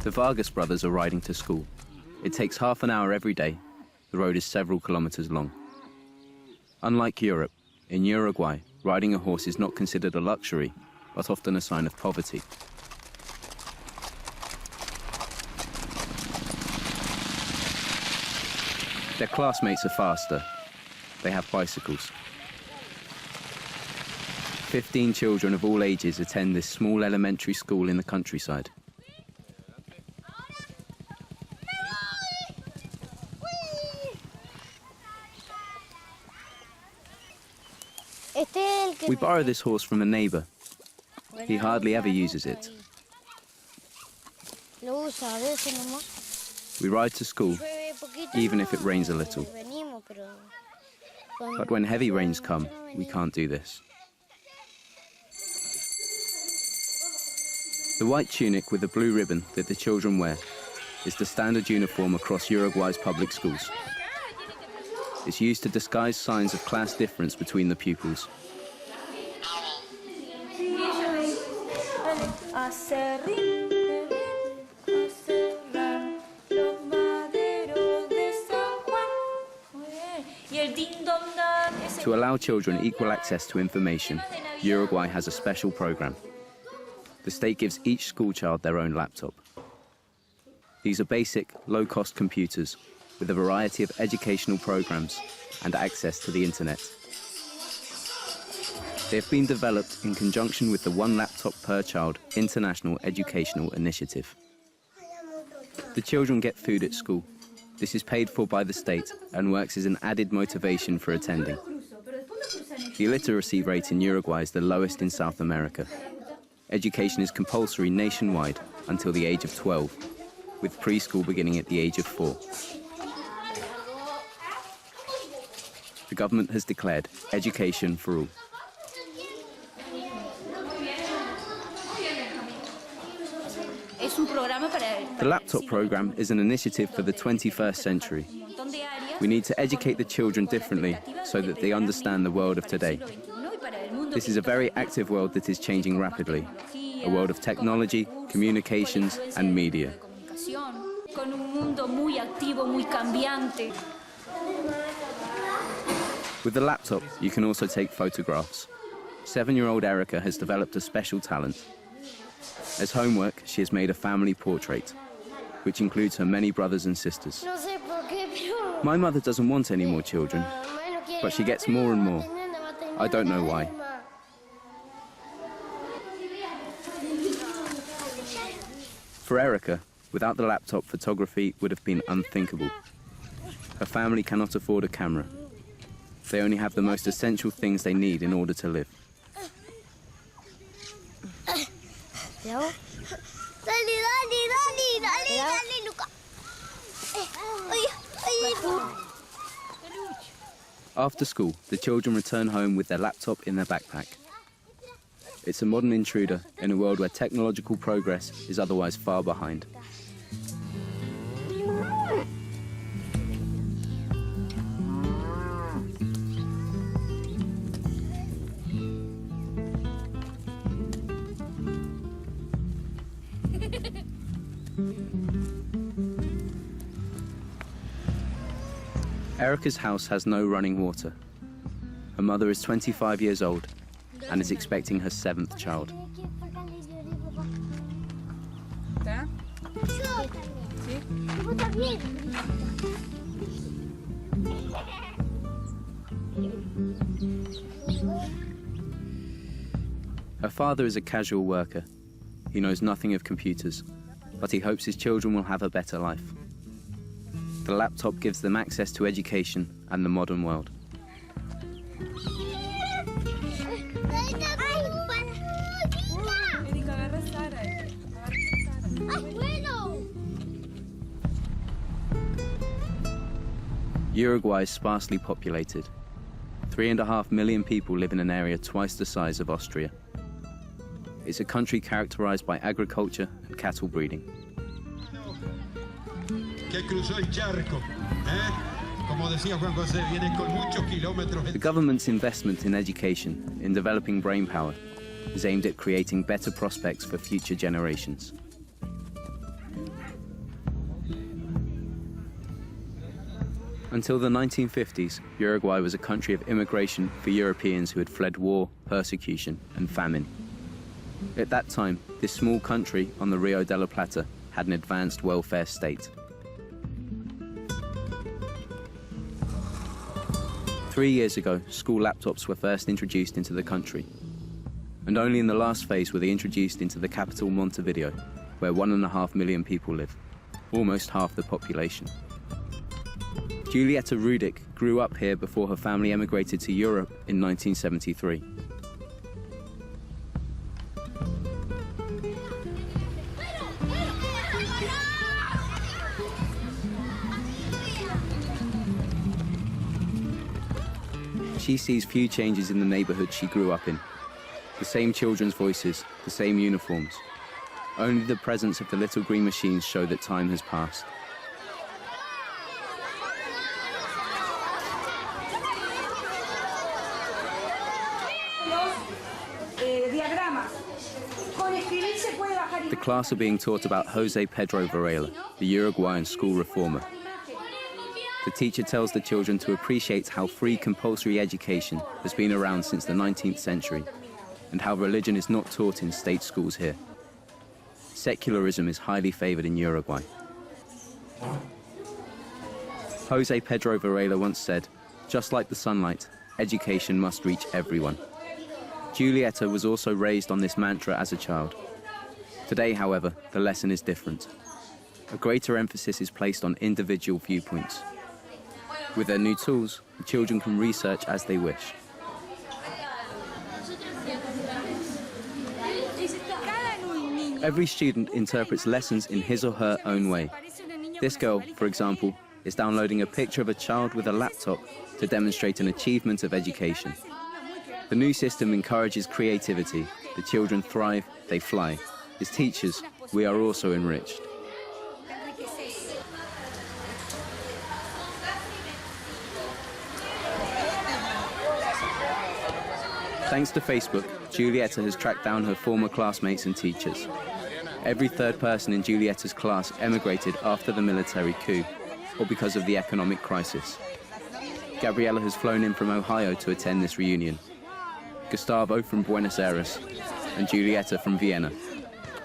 The Vargas brothers are riding to school. It takes half an hour every day. The road is several kilometers long. Unlike Europe, in Uruguay, riding a horse is not considered a luxury, but often a sign of poverty. Their classmates are faster. They have bicycles. 15 children of all ages attend this small elementary school in the countryside. We borrow this horse from a neighbor. He hardly ever uses it. We ride to school, even if it rains a little. But when heavy rains come, we can't do this. The white tunic with the blue ribbon that the children wear is the standard uniform across Uruguay's public schools. It's used to disguise signs of class difference between the pupils. To allow children equal access to information, Uruguay has a special program. The state gives each schoolchild their own laptop. These are basic, low-cost computers with a variety of educational programs and access to the internet. They have been developed in conjunction with the One Laptop Per Child International Educational Initiative. The children get food at school. This is paid for by the state and works as an added motivation for attending. The illiteracy rate in Uruguay is the lowest in South America. Education is compulsory nationwide until the age of 12, with preschool beginning at the age of 4. The government has declared education for all. The laptop program is an initiative for the 21st century. We need to educate the children differently so that they understand the world of today. This is a very active world that is changing rapidly, a world of technology, communications, and media. With the laptop, you can also take photographs. 7-year-old Erica has developed a special talent. As homework, she has made a family portrait, which includes her many brothers and sisters. My mother doesn't want any more children, but she gets more and more. I don't know why. For Erica, without the laptop, photography would have been unthinkable. Her family cannot afford a camera. They only have the most essential things they need in order to live. After school, the children return home with their laptop in their backpack. It's a modern intruder in a world where technological progress is otherwise far behind. Erica's house has no running water. Her mother is 25 years old and is expecting her 7th child. Her father is a casual worker. He knows nothing of computers, but he hopes his children will have a better life. The laptop gives them access to education and the modern world. Uruguay is sparsely populated. 3.5 million people live in an area twice the size of Austria. It's a country characterized by agriculture and cattle breeding. The government's investment in education, in developing brain power, is aimed at creating better prospects for future generations. Until the 1950s, Uruguay was a country of immigration for Europeans who had fled war, persecution, and famine. At that time, this small country on the Rio de la Plata had an advanced welfare state. 3 years ago, school laptops were first introduced into the country. And only in the last phase were they introduced into the capital Montevideo, where 1.5 million people live, almost half the population. Julieta Rudick grew up here before her family emigrated to Europe in 1973. She sees few changes in the neighborhood she grew up in. The same children's voices, the same uniforms. Only the presence of the little green machines show that time has passed. The class are being taught about Jose Pedro Varela, the Uruguayan school reformer. The teacher tells the children to appreciate how free compulsory education has been around since the 19th century and how religion is not taught in state schools here. Secularism is highly favored in Uruguay. Jose Pedro Varela once said, "Just like the sunlight, education must reach everyone." Julieta was also raised on this mantra as a child. Today, however, the lesson is different. A greater emphasis is placed on individual viewpoints. With their new tools, the children can research as they wish. Every student interprets lessons in his or her own way. This girl, for example, is downloading a picture of a child with a laptop to demonstrate an achievement of education. The new system encourages creativity. The children thrive, they fly. As teachers, we are also enriched. Thanks to Facebook, Julieta has tracked down her former classmates and teachers. Every third person in Julieta's class emigrated after the military coup or because of the economic crisis. Gabriela has flown in from Ohio to attend this reunion. Gustavo from Buenos Aires and Julieta from Vienna.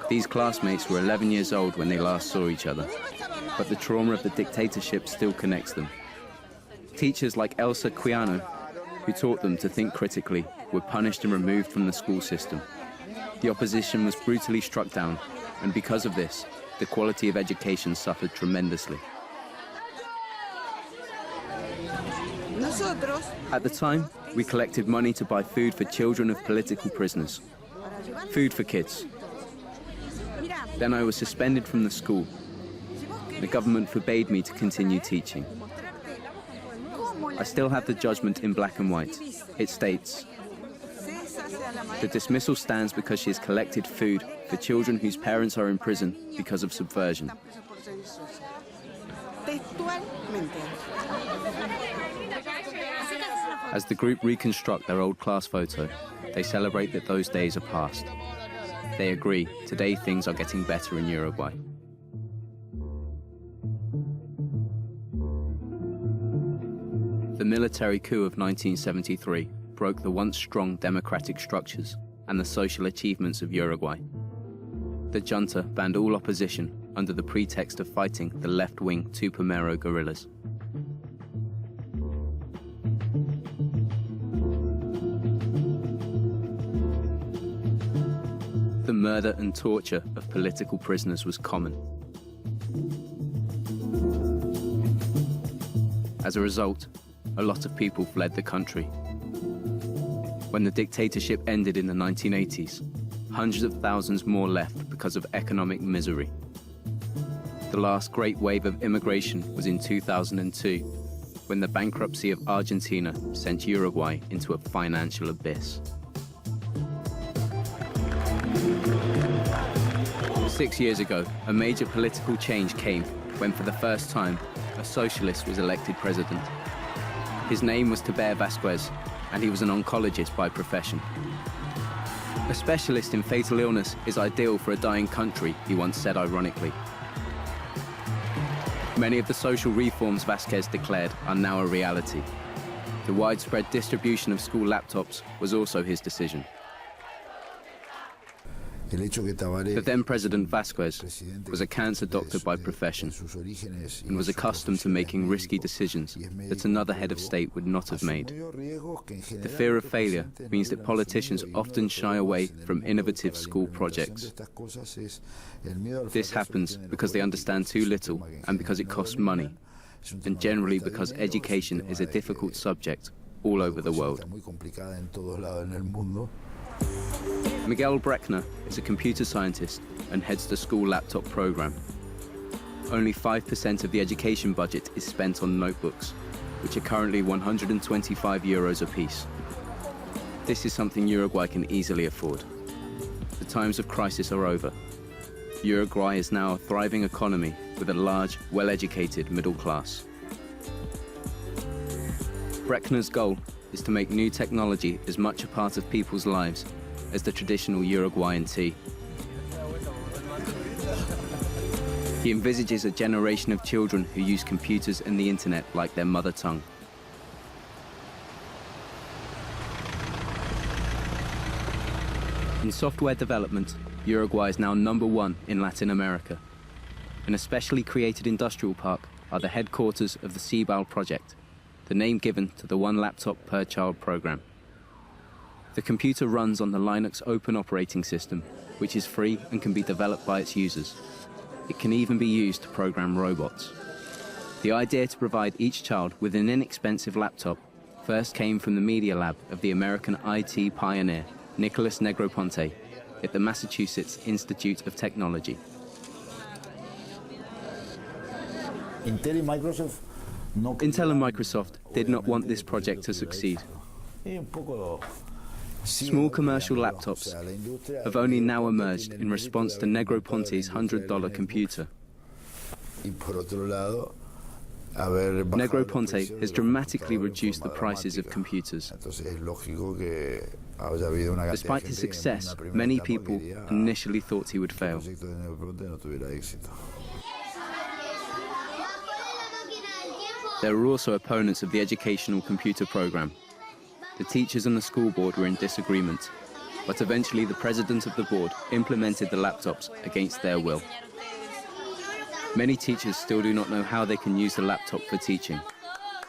These classmates were 11 years old when they last saw each other, but the trauma of the dictatorship still connects them. Teachers like Elsa Quiano, who taught them to think critically, were punished and removed from the school system. The opposition was brutally struck down, and because of this, the quality of education suffered tremendously. At the time, we collected money to buy food for children of political prisoners. Food for kids. Then I was suspended from the school. The government forbade me to continue teaching. I still have the judgment in black and white. It states, "The dismissal stands because she has collected food for children whose parents are in prison because of subversion." As the group reconstruct their old class photo, they celebrate that those days are past. They agree, today things are getting better in Uruguay. The military coup of 1973 broke the once strong democratic structures and the social achievements of Uruguay. The junta banned all opposition under the pretext of fighting the left-wing Tupamaro guerrillas. The murder and torture of political prisoners was common. As a result, a lot of people fled the country. When the dictatorship ended in the 1980s, hundreds of thousands more left because of economic misery. The last great wave of immigration was in 2002, when the bankruptcy of Argentina sent Uruguay into a financial abyss. 6 years ago, a major political change came when, for the first time, a socialist was elected president. His name was Taber Vasquez, and he was an oncologist by profession. "A specialist in fatal illness is ideal for a dying country," he once said ironically. Many of the social reforms Vasquez declared are now a reality. The widespread distribution of school laptops was also his decision. The then President Vasquez was a cancer doctor by profession and was accustomed to making risky decisions that another head of state would not have made. The fear of failure means that politicians often shy away from innovative school projects. This happens because they understand too little and because it costs money, and generally because education is a difficult subject all over the world. Miguel Brechner is a computer scientist and heads the school laptop program. Only 5% of the education budget is spent on notebooks, which are currently €125 apiece. This is something Uruguay can easily afford. The times of crisis are over. Uruguay is now a thriving economy with a large, well-educated middle class. Brechner's goal is to make new technology as much a part of people's lives as the traditional Uruguayan tea. He envisages a generation of children who use computers and the internet like their mother tongue. In software development, Uruguay is now #1 in Latin America. An especially created industrial park are the headquarters of the Ceibal project, the name given to the one laptop per child program. The computer runs on the Linux open operating system, which is free and can be developed by its users. It can even be used to program robots. The idea to provide each child with an inexpensive laptop first came from the Media Lab of the American IT pioneer, Nicholas Negroponte, at the Massachusetts Institute of Technology. Intel and Microsoft did not want this project to succeed. Small commercial laptops have only now emerged in response to Negroponte's $100 computer. Negroponte has dramatically reduced the prices of computers. Despite his success, many people initially thought he would fail. There were also opponents of the educational computer program. The teachers and the school board were in disagreement, but eventually the president of the board implemented the laptops against their will. Many teachers still do not know how they can use the laptop for teaching.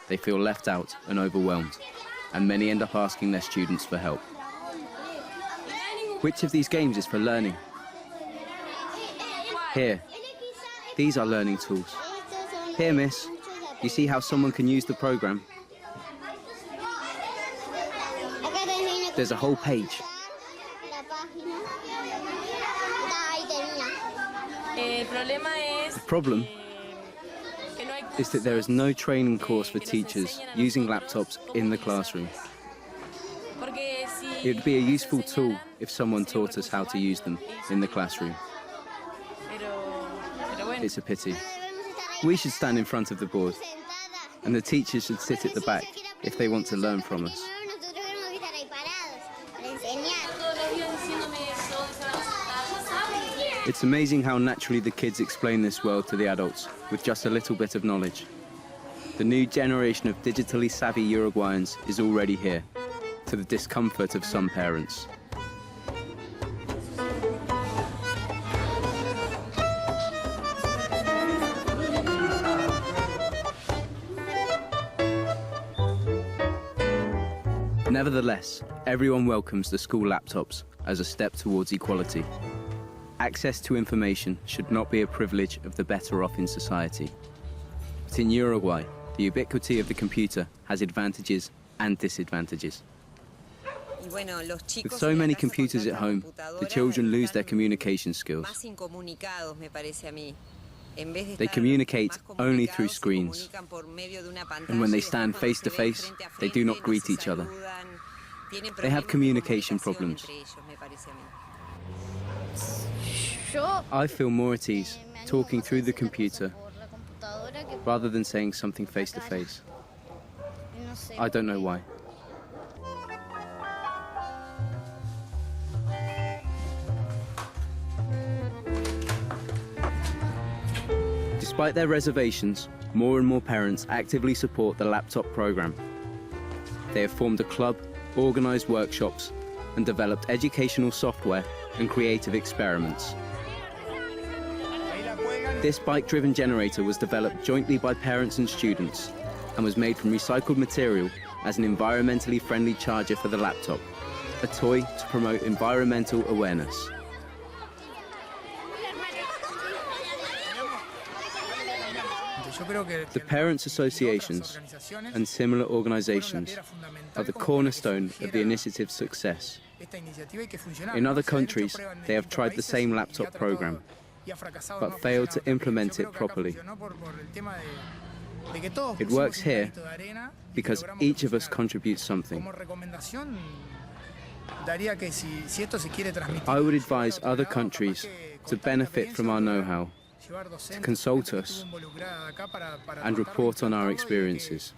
They feel left out and overwhelmed, and many end up asking their students for help. Which of these games is for learning? Here. These are learning tools. Here, miss. You see how someone can use the program? There's a whole page. The problem is that there is no training course for teachers using laptops in the classroom. It would be a useful tool if someone taught us how to use them in the classroom. It's a pity. We should stand in front of the board, and the teachers should sit at the back if they want to learn from us. It's amazing how naturally the kids explain this world to the adults with just a little bit of knowledge. The new generation of digitally savvy Uruguayans is already here, to the discomfort of some parents. Nevertheless, everyone welcomes the school laptops as a step towards equality. Access to information should not be a privilege of the better off in society. But in Uruguay, the ubiquity of the computer has advantages and disadvantages. With so many computers at home, the children lose their communication skills. They communicate only through screens, and when they stand face to face, they do not greet each other. They have communication problems. I feel more at ease talking through the computer rather than saying something face to face. I don't know why. Despite their reservations, more and more parents actively support the laptop program. They have formed a club, organized workshops, and developed educational software and creative experiments. This bike-driven generator was developed jointly by parents and students and was made from recycled material as an environmentally friendly charger for the laptop, a toy to promote environmental awareness. The parents' associations and similar organizations are the cornerstone of the initiative's success. In other countries, they have tried the same laptop program, but failed to implement it properly. It works here because each of us contributes something. I would advise other countries to benefit from our know-how, to consult us and report on our experiences.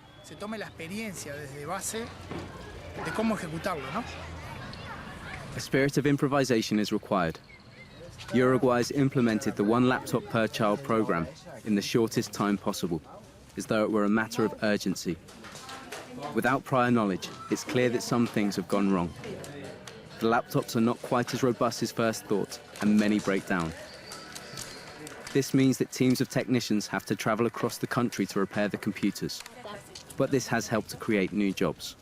A spirit of improvisation is required. Uruguay's implemented the one laptop per child program in the shortest time possible, as though it were a matter of urgency. Without prior knowledge, it's clear that some things have gone wrong. The laptops are not quite as robust as first thought, and many break down. This means that teams of technicians have to travel across the country to repair the computers. But this has helped to create new jobs.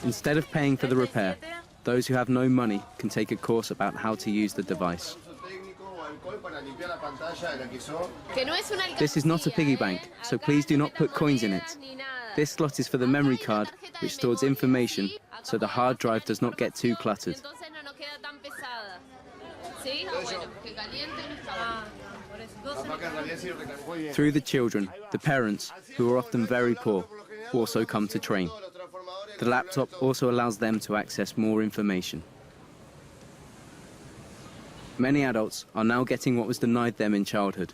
Instead of paying for the repair, those who have no money can take a course about how to use the device. This is not a piggy bank, so please do not put coins in it. This slot is for the memory card, which stores information, so the hard drive does not get too cluttered. Through the children, the parents, who are often very poor, also come to train. The laptop also allows them to access more information. Many adults are now getting what was denied them in childhood.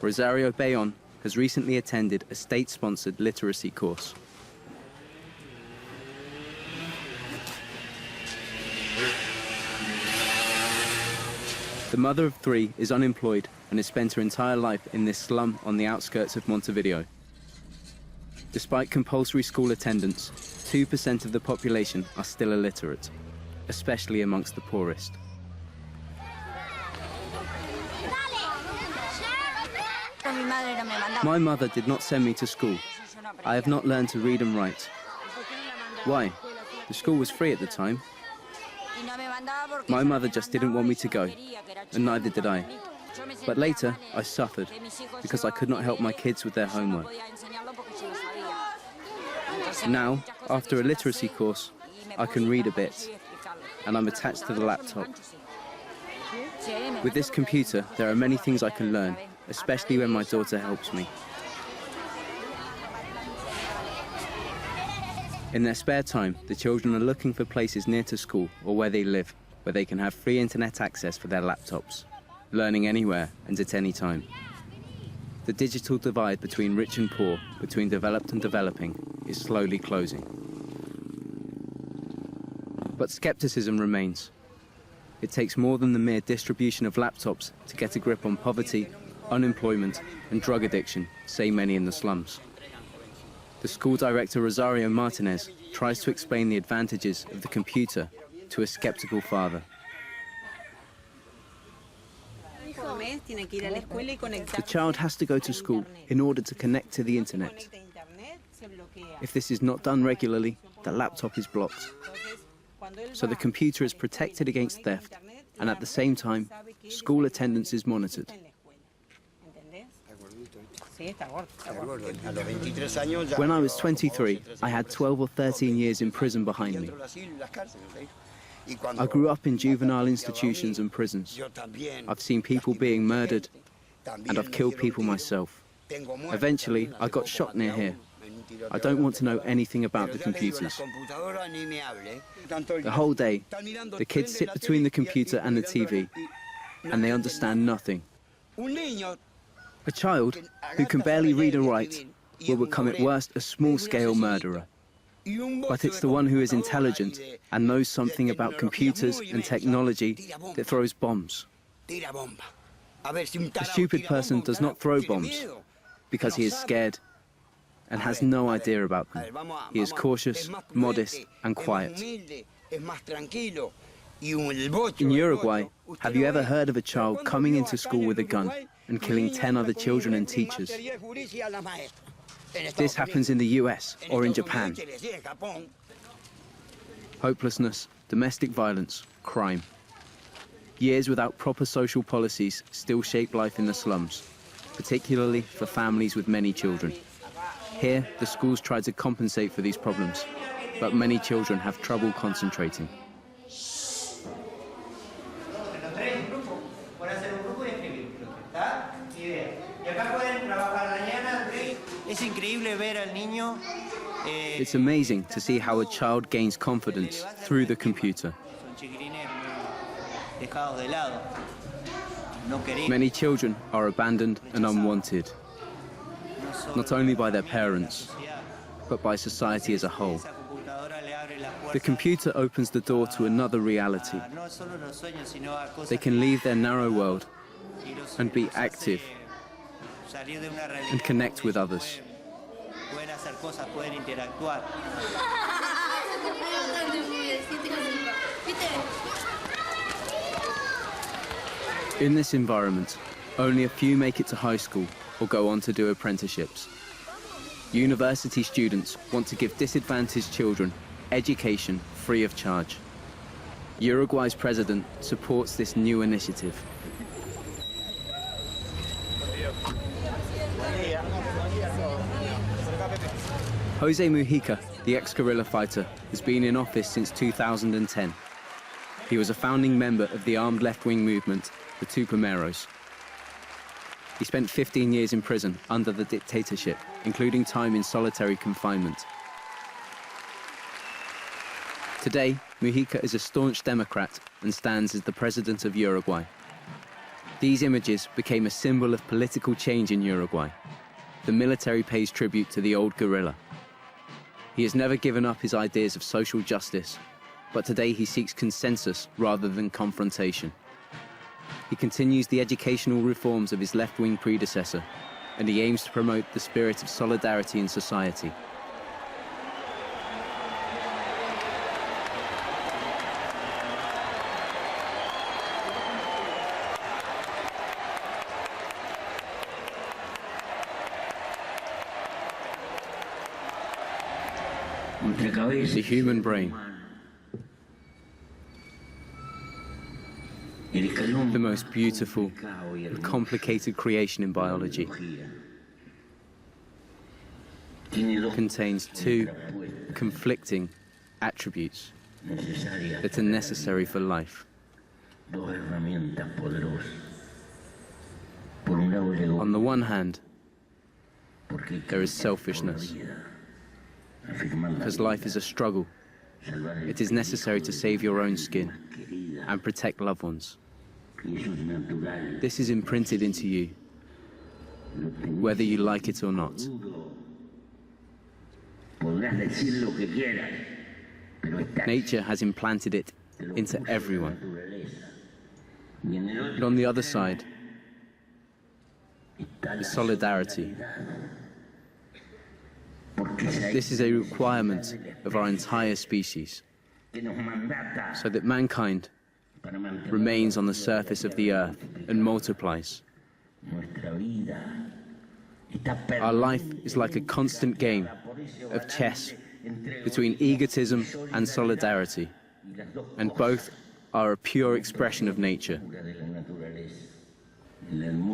Rosario Bayon has recently attended a state-sponsored literacy course. The mother of three is unemployed and has spent her entire life in this slum on the outskirts of Montevideo. Despite compulsory school attendance, 2% of the population are still illiterate, especially amongst the poorest. My mother did not send me to school. I have not learned to read and write. Why? The school was free at the time. My mother just didn't want me to go, and neither did I. But later, I suffered because I could not help my kids with their homework. Now, after a literacy course, I can read a bit, and I'm attached to the laptop. With this computer, there are many things I can learn, especially when my daughter helps me. In their spare time, the children are looking for places near to school or where they live, where they can have free internet access for their laptops, learning anywhere and at any time. The digital divide between rich and poor, between developed and developing, is slowly closing. But skepticism remains. It takes more than the mere distribution of laptops to get a grip on poverty, unemployment, and drug addiction, say many in the slums. The school director Rosario Martinez tries to explain the advantages of the computer to a skeptical father. The child has to go to school in order to connect to the internet. If this is not done regularly, the laptop is blocked. So the computer is protected against theft, and at the same time, school attendance is monitored. When I was 23, I had 12 or 13 years in prison behind me. I grew up in juvenile institutions and prisons. I've seen people being murdered, and I've killed people myself. Eventually, I got shot near here. I don't want to know anything about the computers. The whole day, the kids sit between the computer and the TV, and they understand nothing. A child who can barely read or write will become at worst a small-scale murderer. But it's the one who is intelligent and knows something about computers and technology that throws bombs. A stupid person does not throw bombs because he is scared and has no idea about them. He is cautious, modest, and quiet. In Uruguay, have you ever heard of a child coming into school with a gun and killing 10 other children and teachers? This happens in the US or in Japan. Hopelessness, domestic violence, crime. Years without proper social policies still shape life in the slums, particularly for families with many children. Here, the schools try to compensate for these problems, but many children have trouble concentrating. It's amazing to see how a child gains confidence through the computer. Many children are abandoned and unwanted, not only by their parents, but by society as a whole. The computer opens the door to another reality. They can leave their narrow world and be active and connect with others. In this environment, only a few make it to high school or go on to do apprenticeships. University students want to give disadvantaged children education free of charge. Uruguay's president supports this new initiative. Jose Mujica, the ex-guerrilla fighter, has been in office since 2010. He was a founding member of the armed left-wing movement, the Tupameros. He spent 15 years in prison under the dictatorship, including time in solitary confinement. Today, Mujica is a staunch Democrat and stands as the president of Uruguay. These images became a symbol of political change in Uruguay. The military pays tribute to the old guerrilla. He has never given up his ideas of social justice, but today he seeks consensus rather than confrontation. He continues the educational reforms of his left-wing predecessor, and he aims to promote the spirit of solidarity in society. The human brain. The most beautiful and complicated creation in biology. Contains two conflicting attributes that are necessary for life. On the one hand, there is selfishness. Because life is a struggle, it is necessary to save your own skin and protect loved ones. This is imprinted into you, whether you like it or not. Nature has implanted it into everyone. But on the other side is solidarity. This is a requirement of our entire species, so that mankind remains on the surface of the earth and multiplies. Our life is like a constant game of chess between egotism and solidarity, and both are a pure expression of nature.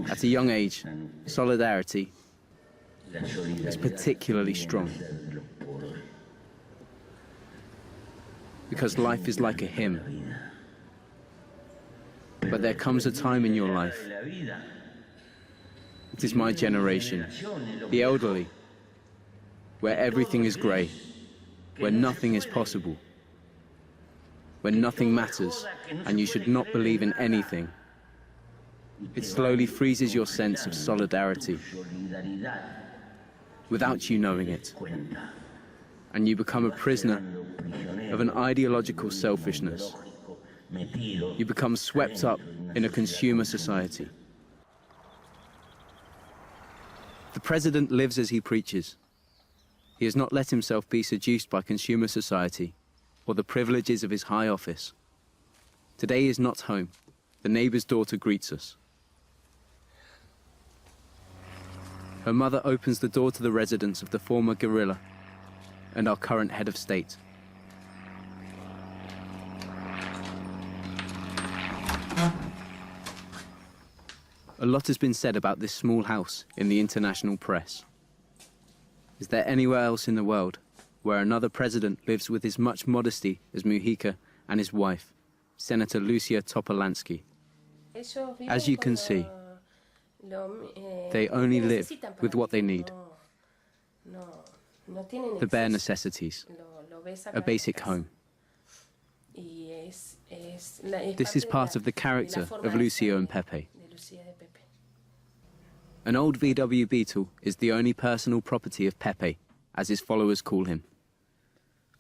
At a young age, solidarity is particularly strong, because life is like a hymn. But there comes a time in your life, it is my generation, the elderly, where everything is grey, where nothing is possible, where nothing matters, and you should not believe in anything. It slowly freezes your sense of solidarity, without you knowing it, and you become a prisoner of an ideological selfishness. You become swept up in a consumer society. The president lives as he preaches. He has not let himself be seduced by consumer society or the privileges of his high office. Today he is not home. The neighbor's daughter greets us. Her mother opens the door to the residence of the former guerrilla and our current head of state. A lot has been said about this small house in the international press. Is there anywhere else in the world where another president lives with as much modesty as Mujica and his wife, Senator Lucia Topolansky? As you can see, they only live with what they need. The bare necessities, a basic home. This is part of the character of Lucio and Pepe. An old VW Beetle is the only personal property of Pepe, as his followers call him.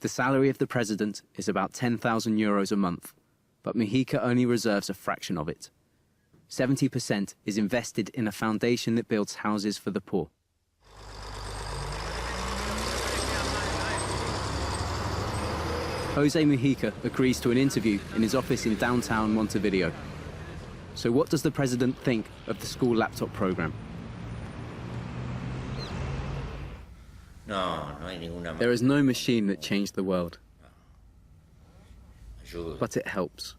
The salary of the president is about 10,000 euros a month, but Mujica only reserves a fraction of it. 70% is invested in a foundation that builds houses for the poor. Jose Mujica agrees to an interview in his office in downtown Montevideo. So what does the president think of the school laptop program? There is no machine that changed the world, but it helps.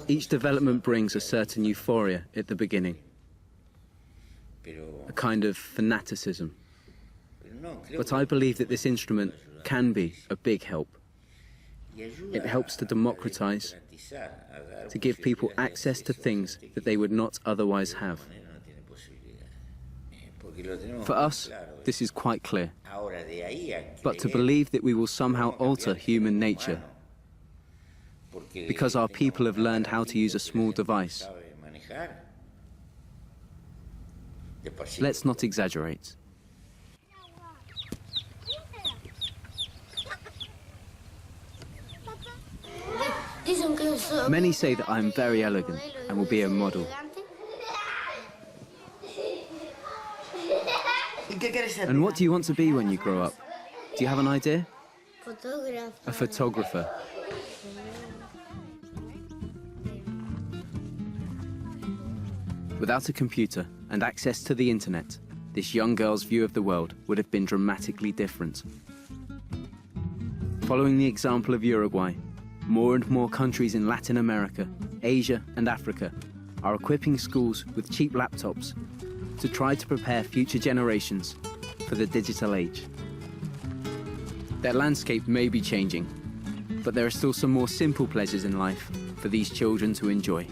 Each development brings a certain euphoria at the beginning, a kind of fanaticism. But I believe that this instrument can be a big help. It helps to democratize, to give people access to things that they would not otherwise have. For us, this is quite clear. But to believe that we will somehow alter human nature, because our people have learned how to use a small device, let's not exaggerate. Many say that I am very elegant and will be a model. And what do you want to be when you grow up? Do you have an idea? A photographer. Without a computer and access to the internet, this young girl's view of the world would have been dramatically different. Following the example of Uruguay, more and more countries in Latin America, Asia and Africa are equipping schools with cheap laptops to try to prepare future generations for the digital age. Their landscape may be changing, but there are still some more simple pleasures in life for these children to enjoy.